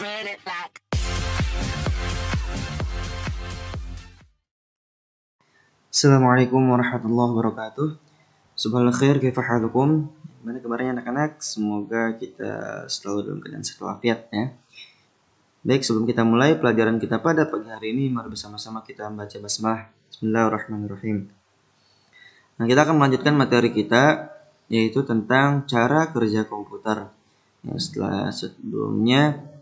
spread it like. Assalamualaikum warahmatullahi wabarakatuh. Subhanallah khair, kaifa halukum? Gimana kabarnya anak-anak? Semoga kita selalu dalam keadaan sehat walafiat ya. Baik, sebelum kita mulai pelajaran kita pada pagi hari ini, mari bersama-sama kita membaca basmalah. Bismillahirrahmanirrahim. Nah, kita akan melanjutkan materi kita, yaitu tentang cara kerja komputer. Ya, setelah sebelumnya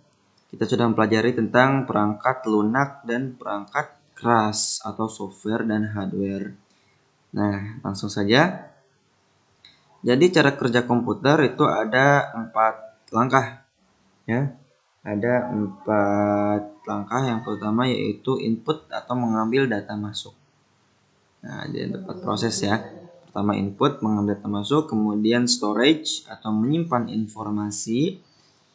kita sudah mempelajari tentang perangkat lunak dan perangkat keras atau software dan hardware. Nah, langsung saja. Jadi cara kerja komputer itu ada 4 langkah ya. Ada 4 langkah. Yang pertama yaitu input atau mengambil data masuk. Nah, ada 4 proses ya. Pertama input, mengambil data masuk, kemudian storage atau menyimpan informasi,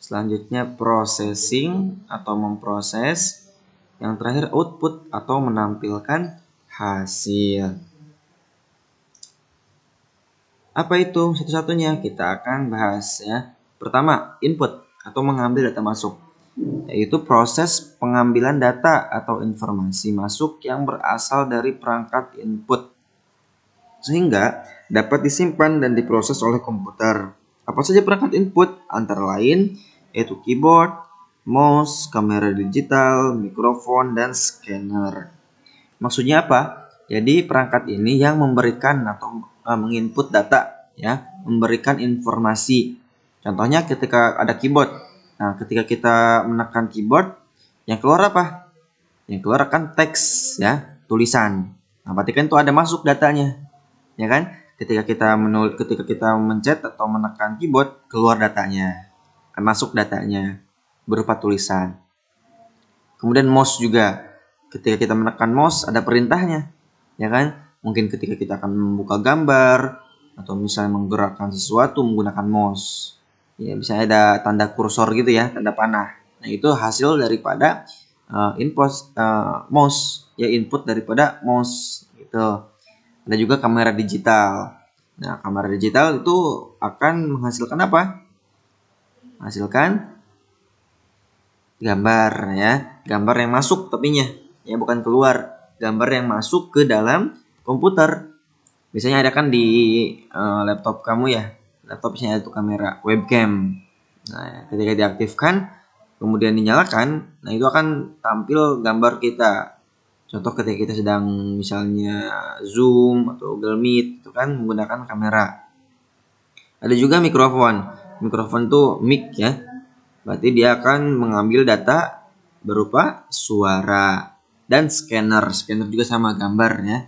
selanjutnya processing atau memproses, yang terakhir output atau menampilkan hasil. Apa itu satu-satunya? Kita akan bahas ya. Pertama, input atau mengambil data masuk, yaitu proses pengambilan data atau informasi masuk yang berasal dari perangkat input sehingga dapat disimpan dan diproses oleh komputer. Apa saja perangkat input? Antara lain yaitu keyboard, mouse, kamera digital, mikrofon, dan scanner. Maksudnya apa? Jadi perangkat ini yang memberikan atau menginput data ya, memberikan informasi. Contohnya ketika ada keyboard. Nah, ketika kita menekan keyboard, yang keluar apa? Yang keluar akan teks ya, tulisan. Nah, berarti kan itu ada masuk datanya. Ya kan? Ketika kita mencet atau menekan keyboard, keluar datanya. Masuk datanya berupa tulisan. Kemudian mouse juga. Ketika kita menekan mouse ada perintahnya. Ya kan? Mungkin ketika kita akan membuka gambar atau misalnya menggerakkan sesuatu menggunakan mouse. Ya, misalnya ada tanda kursor gitu ya, tanda panah. Nah, itu hasil daripada mouse, ya input daripada mouse gitu. Ada juga kamera digital. Nah, kamera digital itu akan menghasilkan apa? Menghasilkan gambar ya, gambar yang masuk tapinya ya, bukan keluar, gambar yang masuk ke dalam komputer. Biasanya ada kan di laptop kamu ya, laptopnya itu kamera webcam. Nah, ketika diaktifkan kemudian dinyalakan, nah itu akan tampil gambar kita. Contoh ketika kita sedang misalnya Zoom atau Google Meet itu kan menggunakan kamera. Ada juga mikrofon. Mikrofon itu mic ya. Berarti dia akan mengambil data berupa suara. Dan scanner. Scanner juga sama gambar ya.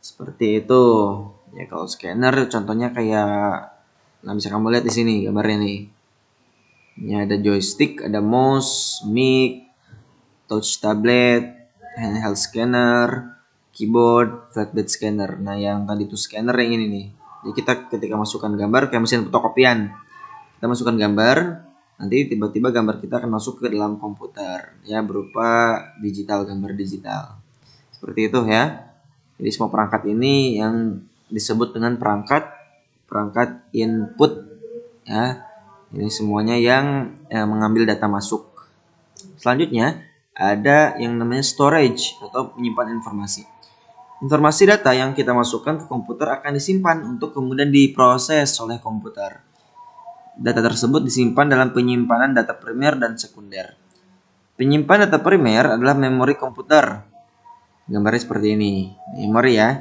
Seperti itu. Ya kalau scanner contohnya kayak, nah bisa kamu lihat di sini gambarnya nih. Ini ada joystick, ada mouse, mic, touch tablet, handheld scanner, keyboard, flatbed scanner. Nah yang tadi itu scanner yang ini nih. Jadi kita ketika masukkan gambar kayak mesin fotokopian. Kita masukkan gambar, nanti tiba-tiba gambar kita akan masuk ke dalam komputer ya, berupa digital, gambar digital. Seperti itu ya. Jadi semua perangkat ini yang disebut dengan perangkat input ya. Ini semuanya yang mengambil data masuk. Selanjutnya ada yang namanya storage atau menyimpan informasi. Informasi data yang kita masukkan ke komputer akan disimpan untuk kemudian diproses oleh komputer. Data tersebut disimpan dalam penyimpanan data primer dan sekunder. Penyimpan data primer adalah memori komputer. Gambarnya seperti ini. Memori ya.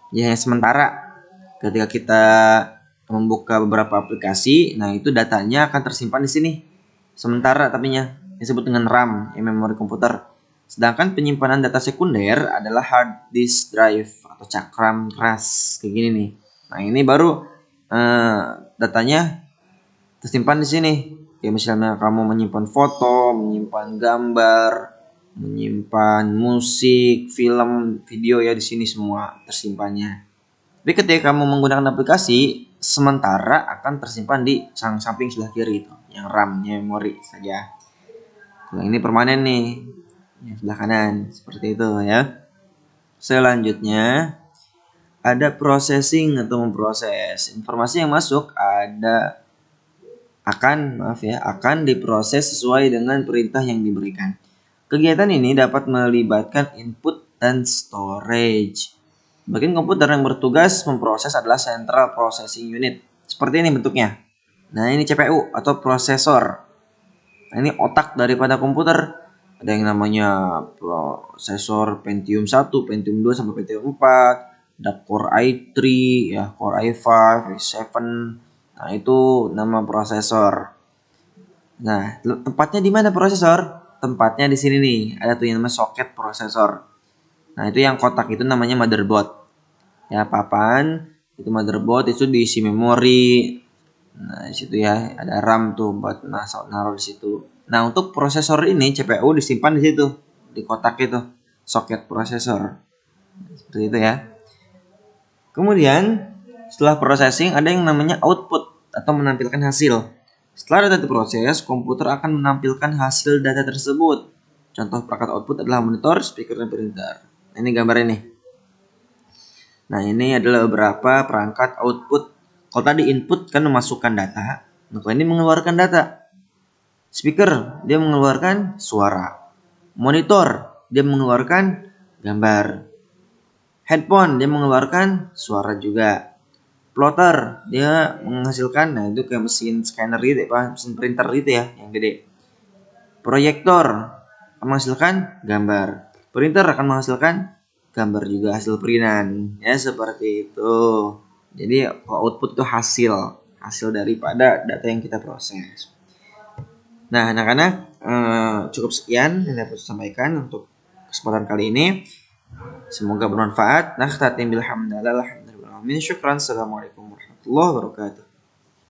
Ya yang sementara. Ketika kita membuka beberapa aplikasi, nah itu datanya akan tersimpan di sini. Sementara tapinya disebut dengan RAM, ya, memori komputer. Sedangkan penyimpanan data sekunder adalah hard disk drive atau cakram keras kayak gini nih. Nah ini baru datanya tersimpan di sini. Kayak misalnya kamu menyimpan foto, menyimpan gambar, menyimpan musik, film, video ya, di sini semua tersimpannya. Tapi ketika kamu menggunakan aplikasi, sementara akan tersimpan di samping sebelah kiri itu, yang RAM, memori saja. Kalau ini permanen nih, yang sebelah kanan, seperti itu ya. Selanjutnya ada processing atau memproses. Informasi yang masuk ada akan diproses sesuai dengan perintah yang diberikan. Kegiatan ini dapat melibatkan input dan storage. Bagian komputer yang bertugas memproses adalah Central Processing Unit. Seperti ini bentuknya. Nah, ini CPU atau prosesor. Nah, ini otak daripada komputer. Ada yang namanya prosesor Pentium 1, Pentium 2 sampai Pentium 4, ada Core i3, ya, Core i5, i7. Nah, itu nama prosesor. Nah, tempatnya di mana prosesor? Tempatnya di sini nih. Ada tuh yang namanya soket prosesor. Nah, itu yang kotak itu namanya motherboard. Ya, papan itu motherboard, itu diisi memori. Nah, di situ ya ada RAM tuh buat naruh di situ. Nah, untuk prosesor ini CPU disimpan di situ, di kotak itu, soket prosesor. Seperti itu ya. Kemudian setelah processing ada yang namanya output atau menampilkan hasil. Setelah data diproses, komputer akan menampilkan hasil data tersebut. Contoh perangkat output adalah monitor, speaker, dan printer. Nah, ini gambar ini. Nah, ini adalah beberapa perangkat output. Kalau tadi input kan memasukkan data, nah kalau ini mengeluarkan data. Speaker, dia mengeluarkan suara. Monitor, dia mengeluarkan gambar. Headphone, dia mengeluarkan suara juga. Plotter, dia menghasilkan, nah itu kayak mesin scanner gitu, mesin printer gitu ya, yang gede. Proyektor akan menghasilkan gambar. Printer akan menghasilkan gambar juga, hasil printan. Ya, seperti itu. Jadi output itu hasil daripada data yang kita proses. Nah, anak-anak, cukup sekian yang dapat saya sampaikan untuk kesempatan kali ini. Semoga bermanfaat. Nah, tatim bilhamdalillah. Syukran. Assalamualaikum warahmatullahi wabarakatuh.